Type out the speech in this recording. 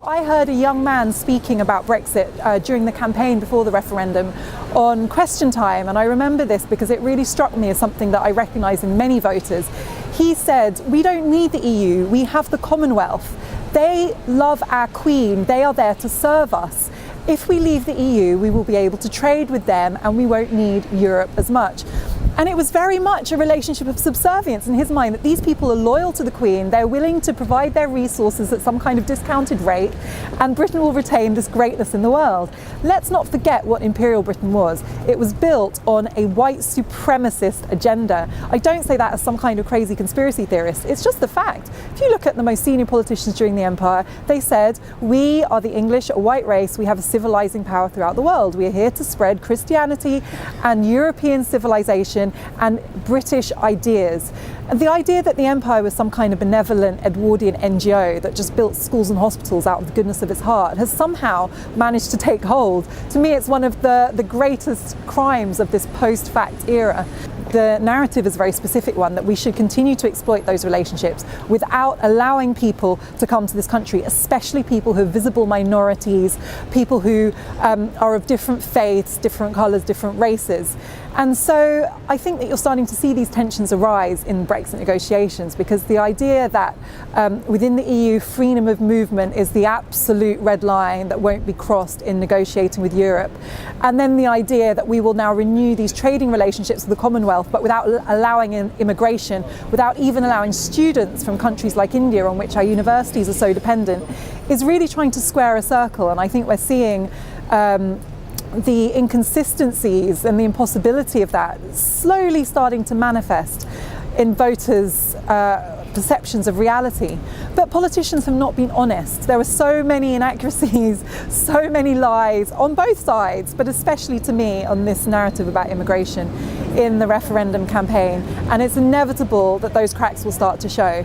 I heard a young man speaking about Brexit during the campaign before the referendum on Question Time, and I remember this because it really struck me as something that I recognise in many voters. He said, "We don't need the EU, we have the Commonwealth. They love our Queen, they are there to serve us. If we leave the EU, we will be able to trade with them and we won't need Europe as much." And it was very much a relationship of subservience in his mind, that these people are loyal to the Queen, they're willing to provide their resources at some kind of discounted rate, and Britain will retain this greatness in the world. Let's not forget what Imperial Britain was. It was built on a white supremacist agenda. I don't say that as some kind of crazy conspiracy theorist, it's just the fact. If you look at the most senior politicians during the Empire, they said, "We are the English, a white race, we have a civilizing power throughout the world. We are here to spread Christianity and European civilization and British ideas." And the idea that the Empire was some kind of benevolent Edwardian NGO that just built schools and hospitals out of the goodness of its heart has somehow managed to take hold. To me, it's one of the greatest crimes of this post-fact era. The narrative is a very specific one, that we should continue to exploit those relationships without allowing people to come to this country, especially people who are visible minorities, people who are of different faiths, different colours, different races. And so I think that you're starting to see these tensions arise in Brexit negotiations, because the idea that within the EU freedom of movement is the absolute red line that won't be crossed in negotiating with Europe, and then the idea that we will now renew these trading relationships with the Commonwealth but without allowing immigration, without even allowing students from countries like India, on which our universities are so dependent, is really trying to square a circle. And I think we're seeing the inconsistencies and the impossibility of that slowly starting to manifest in voters' perceptions of reality. But politicians have not been honest. There are so many inaccuracies, so many lies on both sides, but especially to me on this narrative about immigration in the referendum campaign. And it's inevitable that those cracks will start to show.